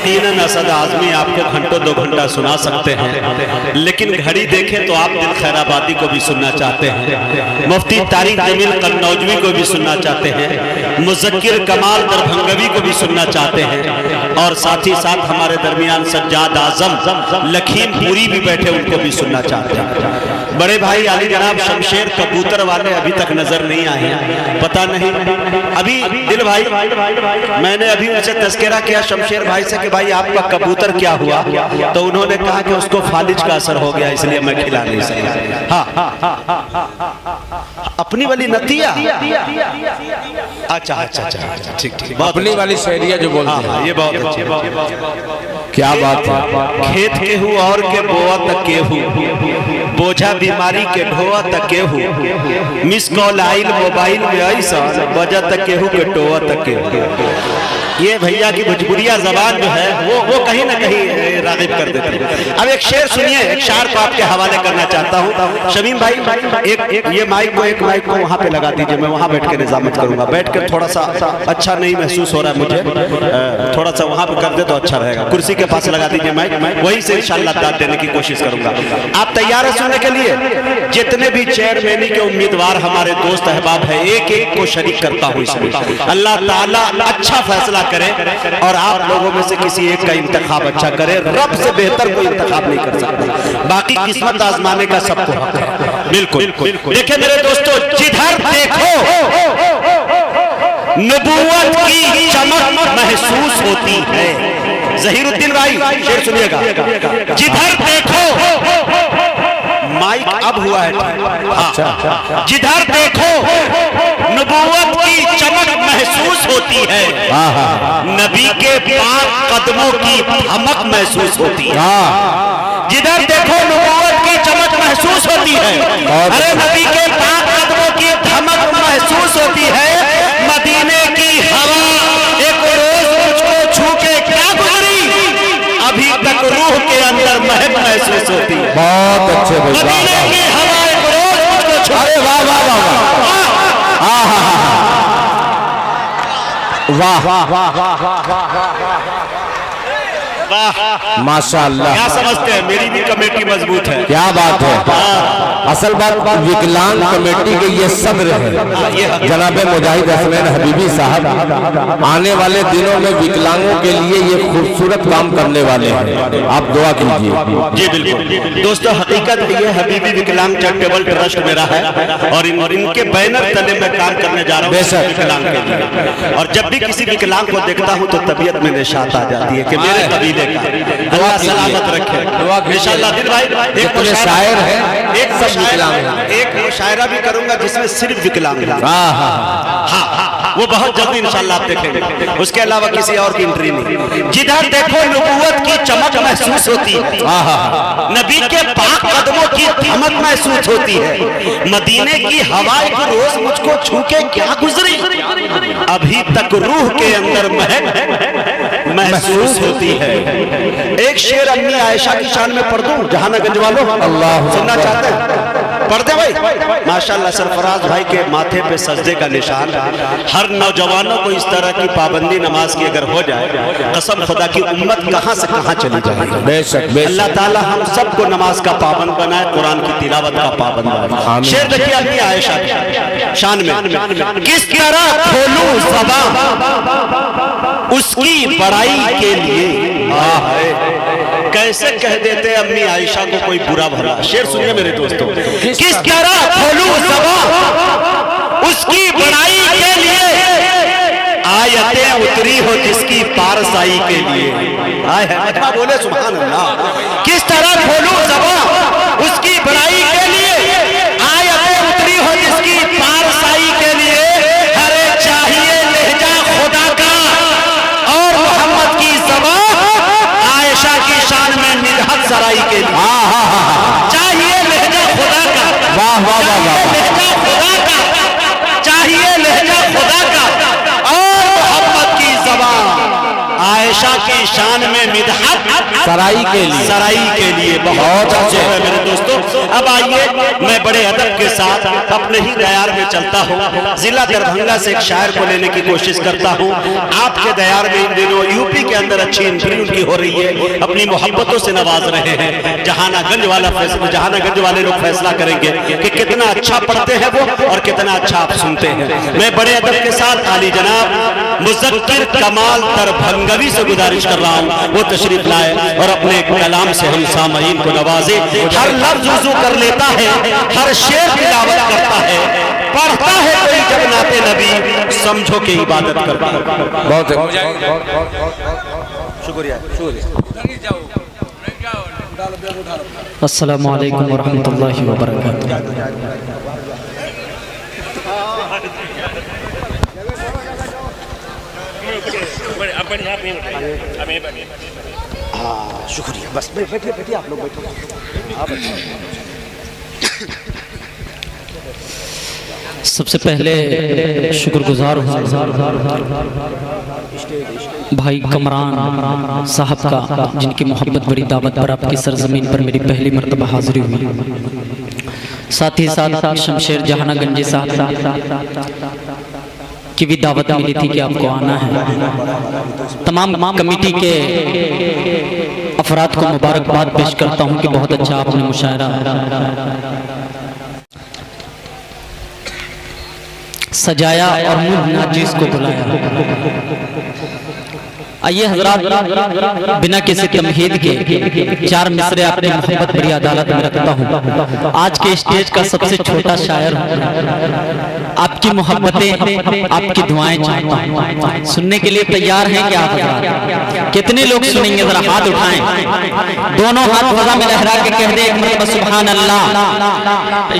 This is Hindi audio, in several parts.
यकीनन असद आज़मी आपको घंटों 2 घंटा सुना सकते हैं, लेकिन घड़ी देखें तो आप दिल खैराबादी को भी सुनना चाहते हैं, मुफ्ती तारिक जमील कन्नौजवी को भी सुनना चाहते हैं, मुज़क्किर कमाल दरभंगवी को भी सुनना चाहते हैं, और साथ ही साथ हमारे दरमियान सज्जाद आजम लखीमपुरी भी बैठे, उनको भी सुनना चाहते हैं। बड़े भाई अली जनाब शमशेर कबूतर वाले अभी तक नजर नहीं आए हैं, पता नहीं। अभी दिल भाई मैंने अभी उनसे तस्करा किया शमशेर भाई से कि भाई आपका कबूतर क्या हुआ, तो उन्होंने कहा कि उसको फालिज का असर हो गया, इसलिए मैं खिला नहीं सका। हाँ अपनी वाली नतिया, अच्छा अच्छा अच्छा ठीक ठीक, अपनी वाली शहरिया जो बोलते हैं, ये बहुत अच्छी, क्या बात है। खेत केहू और के बोआ तक केहू, बोझा बीमारी के ढोआ तक केहू, मिस कॉल आइल मोबाइल में ऐसा बजा तक केहू के टोआ तक केहू। ये भैया की भोजपुरिया जबान जो है वो कहीं ना कहीं रागिब कर देती है। अब एक शेर सुनिए, एक शार को आपके हवाले करना चाहता हूँ। शमीम भाई एक ये माइक को वहाँ पे लगा दीजिए, मैं वहाँ बैठ के निजामत करूंगा। बैठ कर थोड़ा सा अच्छा नहीं महसूस हो रहा है मुझे, थोड़ा सा वहाँ पे कर दे तो अच्छा रहेगा। कुर्सी के पास लगा दीजिए माइक, वहीं से इंशाल्लाह दाद देने की कोशिश करूंगा। आप तैयार है सुनने के लिए? जितने भी चेयरमैनी के उम्मीदवार हमारे दोस्त अहबाब है, एक एक को शरीक करता हूँ इसमें। अल्लाह ताला अच्छा फैसला करे और आप लोगों में से किसी एक का इंतखाब अच्छा करे। रब से बेहतर कोई इंतखाब नहीं कर सकता, बाकी किस्मत आजमाने का सबको हक है। बिल्कुल। देखिए मेरे दोस्तों, जिधर देखो नबूवत की चमक महसूस होती है। ज़हीरुद्दीन भाई शेर सुनिएगा, जिधर देखो, माइक अब हुआ है, हाँ, जिधर देखो नबूवत की चमक महसूस होती है, नबी के पाक कदमों की धमक महसूस होती है। जिधर देखो नबूवत की चमक महसूस होती है, अरे नबी के पाक कदमों की धमक महसूस होती है। मदीने की हवा एक रोज मुझको छू के क्या गुजरी, अभी तक रूह के अंदर महक महसूस होती है। बहुत अच्छे भाई, मदीने की हवा एक रोज मुझको छू, अरे वाह वाह वाह वाह वाह वाह वाह माशाअल्लाह। क्या समझते हैं, मेरी भी कमेटी मजबूत है। क्या बात है। असल बात विकलांग कमेटी के ये सब्र है। जनाब मुजाहिद हसनैन हबीबी साहब आने वाले दिनों में विकलांगों के लिए ये खूबसूरत काम करने वाले हैं, आप दुआ कीजिए। जी बिल्कुल दोस्तों, हकीकत ये हबीबी विकलांग चैरिटेबल ट्रस्ट मेरा है और इनके बैनर तले मैं काम करने जा रहा हूँ विकलांग के लिए। और जब भी किसी विकलांग को देखता हूँ तो तबीयत में निशात आ जाती है कि मेरे कबीले का अल्लाह सलामत रखे इंशाअल्लाह। दिल भाई एक शायर है, एक मुशायरा भी करूंगा जिसमें सिर्फ विकलांग, हाँ वो बहुत जल्दी इंशाअल्लाह आप देखेंगे। उसके अलावा किसी और की एंट्री नहीं। जिधर देखो नबूवत की चमक महसूस होती है, नबी के पाक कदमों की धमक महसूस होती है। मदीने की हवा एक रोज मुझको छू के क्या गुजरी, अभी तक रूह के अंदर महक महसूस होती है। एक शेर अम्मी आयशा की शान में पढ़ दूं, जहानागंज वालों, अल्लाह सुनना चाहते हैं? पढ़ दे भाई। माशाअल्लाह सरफराज भाई के माथे पे सजदे का निशान। हर नौजवानों को इस तरह की पाबंदी नमाज की अगर हो जाए, कसम खुदा की उम्मत कहां से कहां चली जाएगी। बेशक अल्लाह ताला हम सबको नमाज का पाबंद बनाए, कुरान की तिलावत का पाबंद बनाए। शेर देखिए अम्मी आयशा की शान में, किस तरह खोलूं ज़बान उसकी बड़ाई के लिए, कैसे कह देते अम्मी आयशा को कोई बुरा भला। शेर सुनिए मेरे दोस्तों, किस तरह खोलूं ज़बान उसकी बड़ाई के लिए, आयतें उतरी हो जिसकी पारसाई के लिए। मजमा बोले सुभान अल्लाह। किस तरह खोलूं ज़बान उसकी बड़ाई के लिए, आयतें उतरी हो जिसकी पारसाई के लिए। हरे चाहिए लहजा खुदा का और मोहम्मद की ज़बान, आयशा की शान में निदहत सराई के लिए। चाहिए लहजा खुदा का, वाह वाह वाह वाह, लहजा खुदा का, चाहिए लहजा खुदा का और मोहम्मद की ज़बान, आयशा की शान में मिदहत सराई के लिए बहुत अच्छे है मेरे दोस्तों। अब आइए मैं बड़े अदब के साथ अपने ही दयार में चलता हूँ। जिला दरभंगा से एक शायर को लेने की कोशिश करता हूँ। आपके दयार में इन दिनों यूपी के अंदर अच्छी एंट्री उनकी हो रही है, अपनी मोहब्बतों से नवाज रहे हैं। जहानागंज वाले लोग फैसला करेंगे कि कितना अच्छा पढ़ते हैं वो और कितना अच्छा आप सुनते हैं। मैं बड़े अदब के साथ आली जनाब मुज़क्किर कमाल दरभंगवी से गुजारिश कर रहा हूँ वो तशरीफ लाए और अपने कलाम से हम सामईन को नवाजे। हर लफ्ज़ वज़ू कर लेता है, हर शेर तिलावत करता है, पढ़ता है कोई जब नाते नबी, समझो कि इबादत करता है। बहुत शुक्रिया। अस्सलामु अलैकुम वरहमतुल्लाहि वबरकातुहू। हाँ शुक्रिया, बस बैठिए आप लोग बैठो। सबसे पहले शुक्रगुजार हूँ भाई कमरान साहब का, जिनकी मोहब्बत बड़ी दावत पर आपकी सरजमीन पर मेरी पहली मर्तबा हाजिरी हुई। साथ ही साथ शमशेर जहानागंजी साहब की भी दावत मिली थी कि आपको आना है। तमाम कमेटी के अफराद को मुबारकबाद पेश करता हूँ कि बहुत अच्छा आपने मुशायरा सजाया और मुल्क नाजीज को बुलाया। आइए हजरात, बिना किसी तमहीद के चार मिसरे अपनी मोहब्बत बड़ी अदालत में रखता हूँ। आज के स्टेज का सबसे छोटा शायर हूँ। आपकी मोहब्बतें, आपकी दुआएं चाहता हूँ। सुनने के लिए तैयार हैं क्या आप हजरात? कितने लोग सुनेंगे? जरा हाथ उठाएं, दोनों हाथ फजा में लहरा के कह दे एक मरतबा सुभान अल्लाह।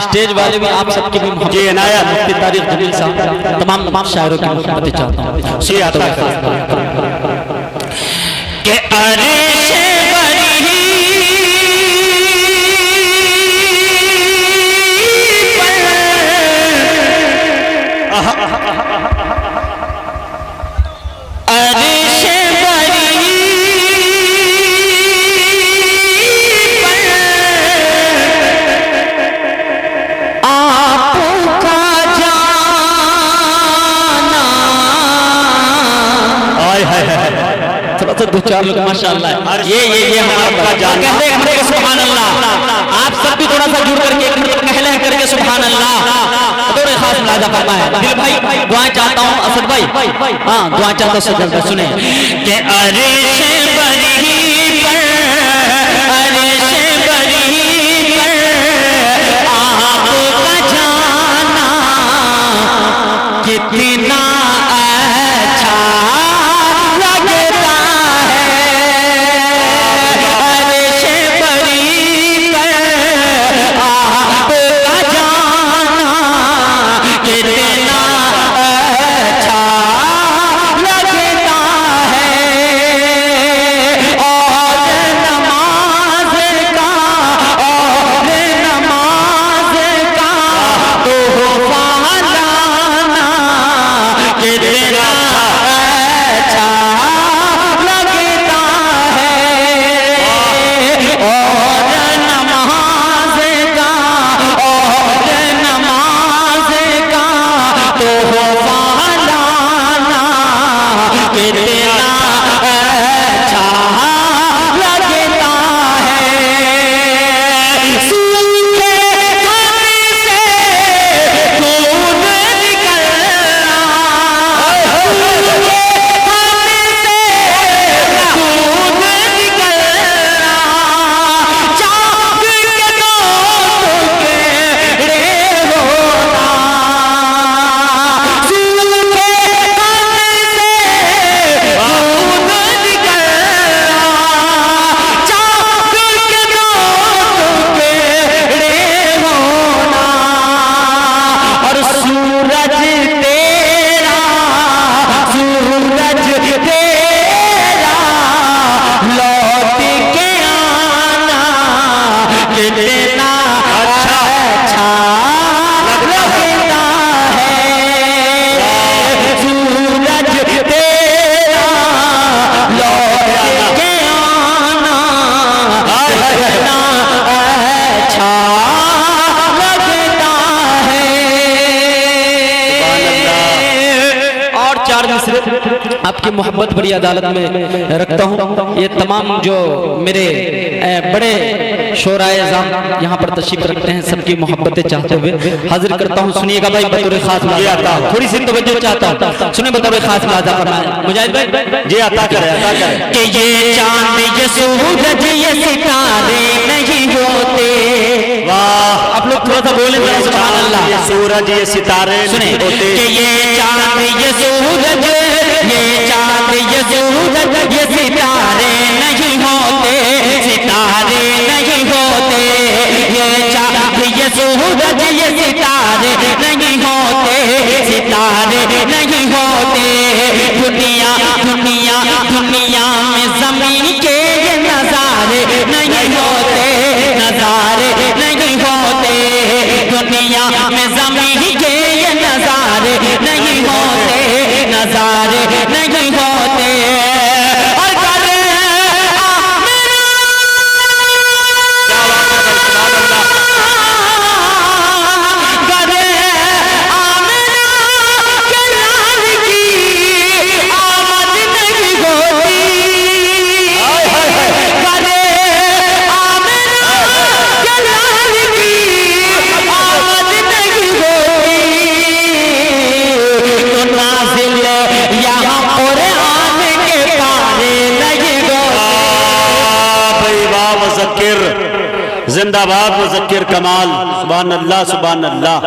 स्टेज वाले भी आप सबकी भी मुझे इनाया मुफ्ती तारिक जमील साहब, तमाम शायरों की मोहब्बतें चाहता हूँ। के अरिश बरी अरिश बरी आपका जाना। आय हाय तो दो चार लोग माशाअल्लाह, ये हमारा कहते हैं सुभान अल्लाह। आप सब भी थोड़ा सा जुड़ करके एक मिनट कहले करके सुभान अल्लाह थोड़े खास मुलाजा फरमाए। दिल भाई दुआ चाहता हूँ, असद भाई हाँ दुआ चाहता हूँ, सजदा सुने के अरिश बरी आपका जाना कितना आपकी मोहब्बत बड़ी अदालत में रखता हूँ। ये तमाम जो मेरे बड़े शोराए अज़ाम यहाँ पर तशरीफ रखते हैं, सबकी मोहब्बतें चाहते हुए हाजिर करता हूँ। सुनिएगा भाई, बतौर खास थोड़ी सी तवज्जो चाहता हूँ, सुने बतौर खास मुलाज़ा फरमाएं मुजाहिद भाई जी। अता करे कि ये चांद ये सूरज ये सितारे नहीं होते। वाह, आप लोग थोड़ा सा बोले जरा सुभान अल्लाह। ये सूरज ये सितारे सुने होते कि ये चांद ये सूरज ये चांद ये सूरज ये सितारे नहीं होते, सितारे नहीं होते। ये चांद ये सूरज ये सितारे नहीं होते, सितारे नहीं होते। दुनिया दुनिया दुनिया में ज़मीन के ये नज़ारे नहीं होते, नज़ारे नहीं होते। दुनिया में ज़मीन के ये नज़ारे नहीं होते, नज़ारे नहीं होते। और करे जिंदाबाद मुज़क्किर कमाल, सुभान अल्लाह सुभान अल्लाह।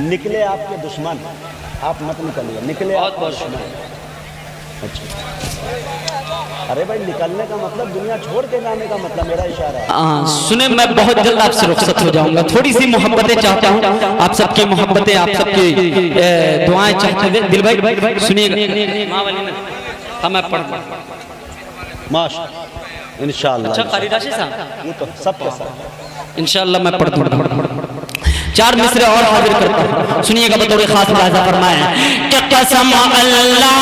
निकले आपके दुश्मन, आप मत निकलिए, निकले आपके दुश्मन। अच्छा, अरे भाई निकलने का मतलब दुनिया छोड़ के जाने का मतलब, मेरा इशारा है। सुने, मैं बहुत जल्द आपसे रुखसत हो जाऊंगा। थोड़ी सी मोहब्बतें चाहता हूँ, आप सबकी मोहब्बतें, आप सबकी दुआएं चाहते हुए। दिल भाई सुनिएगा, मैं पढ़ माशा इंशाअल्लाह। अच्छा कारी राशि साहब, वो तो सब के सब इंशाअल्लाह मैं पढ़ दूंगा। चार मिसरे और हाजिर करता हूँ, सुनिएगा बतौर खास मुलाज़ा फरमाएं कि कसम अल्लाह।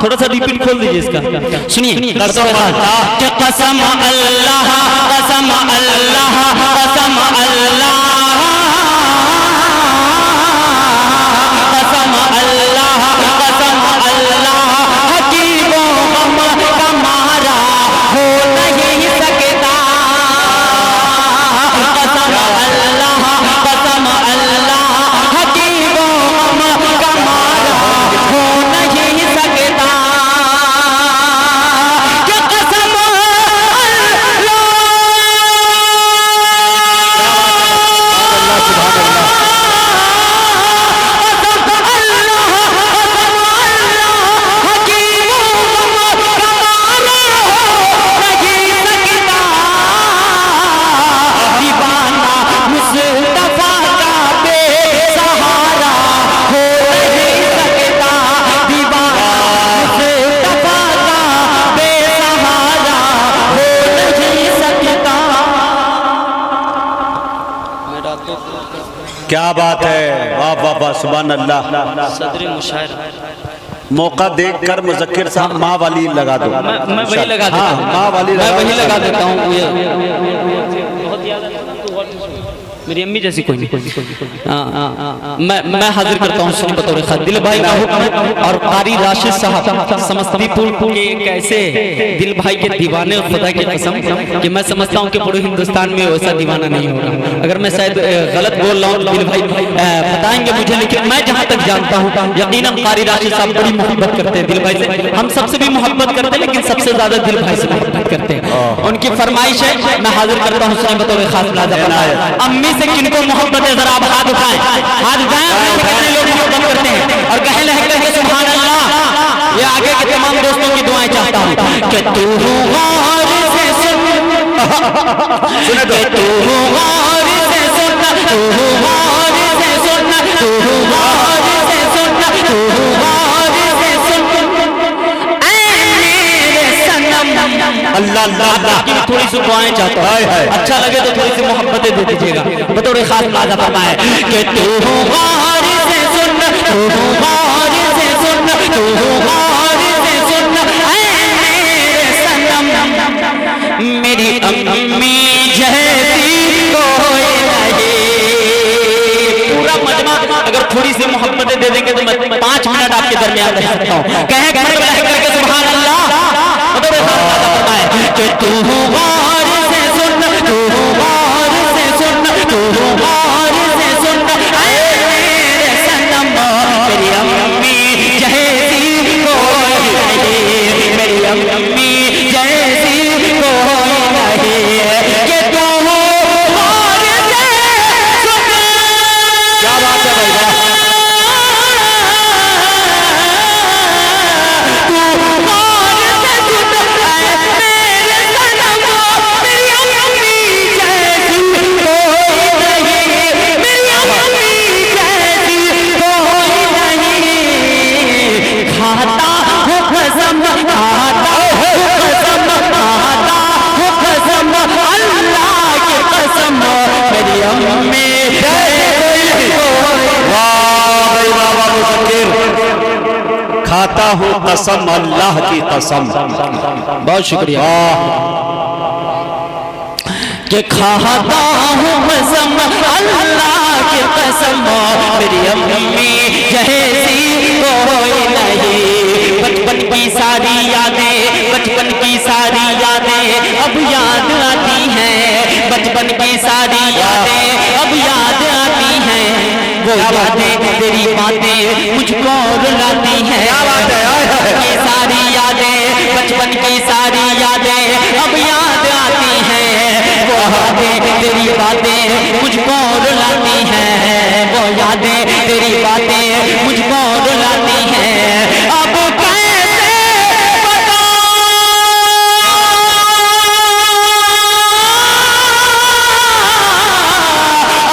थोड़ा सा रिपीट खोल दीजिए इसका, सुनिए बतौर खास कि कसम अल्लाह, कसम अल्लाह, कसम अल्लाह, कसम अल्लाह, कसम अल्लाह। हकीमों का मारा हो नहीं सकता, कसम अल्लाह, कसम अल्लाह। हकीमों का मारा हो नहीं सकता, कि कसम क्या बात है, वाह वाह वाह, सुभान अल्लाह। सदर मुशायर मौका देखकर मुज़क्किर साहब माँ वाली लगा दो। मैं वही लगा देता हूँ, माँ वाली मैं वही लगा देता हूँ। मेरी अम्मी जैसी कोई नहीं। मैं हाजिर करता हूँ, सुन बतौर खास। दिल भाई का हुक्म और कारी राशिद साहब समस्तीपुर के कैसे दिल भाई के दीवाने, खुदा की कसम कि मैं समझता हूँ कि पूरे हिंदुस्तान में वैसा दीवाना नहीं होगा। अगर मैं शायद गलत बोल रहा हूँ दिल भाई बताएंगे मुझे, लेकिन मैं जहाँ तक जानता हूँ यकीनन कारी राशिद साहब बड़ी मोहब्बत करते हैं दिल भाई से। हम सबसे भी मोहब्बत करते हैं, लेकिन सबसे ज्यादा दिल भाई से मोहब्बत करते हैं। उनकी फरमाइश है, मैं हाजिर करता हूँ, सुन बतौर खास। अम्मी से किनको मोहब्बत है, जरा आप हाथ उठाएं, हाथ उठाएं। कितने लोग मोहब्बत करते हैं और कहे लहके के सुभान अल्लाह। ये आगे के तमाम दोस्तों की दुआएं चाहता हूं कि तू गौर से सुन, सुन दो, तू गौर से सुन, तू गौर से सुन, तू गौर से सुन, तू गौर से सुन, ऐ मेरे सनम। अल्लाह अल्लाह की थोड़ी सी दुआएं चाहता हूं, अच्छा लगे तो थोड़ी सी मोहब्बतें दे दीजिएगा बतौर खास मुलाज़ा फरमाए कि तू गौर से सुन, तू गौर से सुन, तू गौर से सुन, ऐ मेरे सनम। मेरी अम्मी जैसी कोई नहीं, क्या कह सकता हूँ, कहे करके सुभान अल्लाह। कि तू गौर से सुन, तू गौर से सुन, तू गौर से सुन, मेरे सनम मेरी अम्मी जैसी कोई नहीं, मेरी अम्मी जैसी कोई नहीं, कि तू गौर से सुन। क्या बात है भाई, खाता हूँ कसम अल्लाह की कसम। बहुत शुक्रिया। कि खाता हूँ कसम अल्लाह की कसम, मेरी अम्मी जैसी कोई नहीं। बचपन की सारी यादें, बचपन की सारी यादें अब याद आती हैं, बचपन की सारी यादें अब याद आती हैं। वो यादें तेरी बातें मुझको रुलाती हैं। ये सारी यादें, बचपन की सारी यादें अब याद आती हैं। वो यादें तेरी बातें मुझको रुलाती हैं, वो यादें तेरी बातें मुझको रुलाती हैं। अब कैसे बताऊं,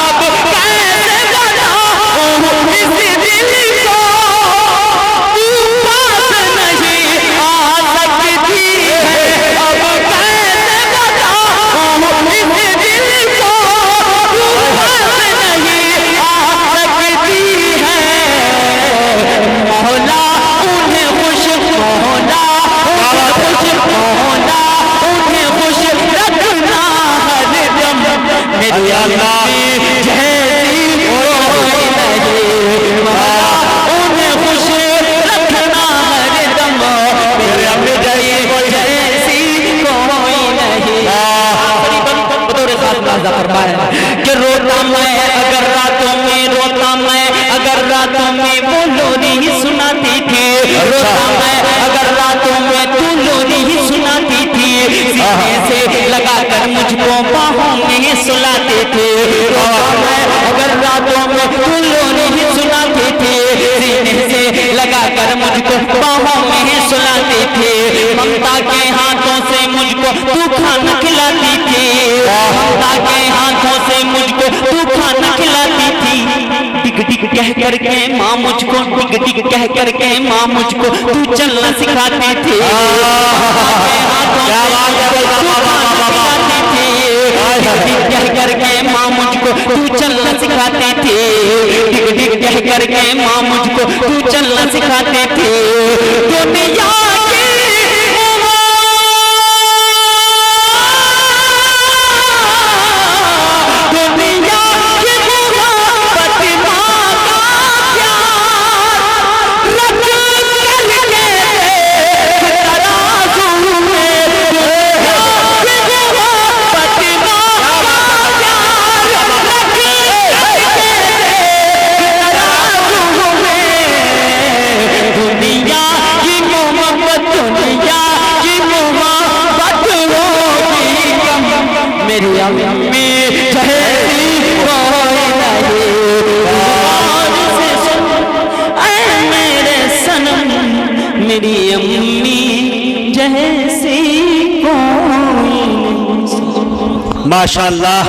अब कैसे बताऊं इस दिल को, तू पास नहीं आ सकती है। अब कैसे बताऊं इस दिल को, तू पास नहीं आ सकती है। मौला उन्हें खुश, मौला उन्हें खुश, मौला उन्हें खुश रखना हरदम, मेरी अम्मी जैसी कोई नहीं। मौला उन्हें खुश रखना हरदम, मेरी अम्मी जैसी कोई नहीं। बतौर खास नाज़ा फरमाया कि रोता मैं अगर रातों में, रोता मैं अगर रातों में वो लोरी सुनाती थी, रोता मैं अगर रातों में तू लोरी सुनाती थी, सीने से लगाकर मुझको बाहों में सुलाते थे। रोता मैं अगर रातों में तू लोरी सुनाती थी, सीने से लगाकर मुझको बाहों में सुलाते थे। ममता के हाथों से मुझको तू खाना खिलाती थी, ममता के हाथों से मुझको तू खाना खिलाती थी। डिग डिग कह करके माँ मुझको, डिग डिग कह करके माँ मुझको तू चलना सिखाती थी। कह करके माँ मुझको तू चलना सिखाती थी, डिग डिग कह करके माँ मुझको तू चलना सिखाती थी। दुनिया मेरी अम्मी जैसी कोई नहीं। गौर से सुन ऐ मेरे सनम, मेरी अम्मी जैसी कोई नहीं। माशाअल्लाह।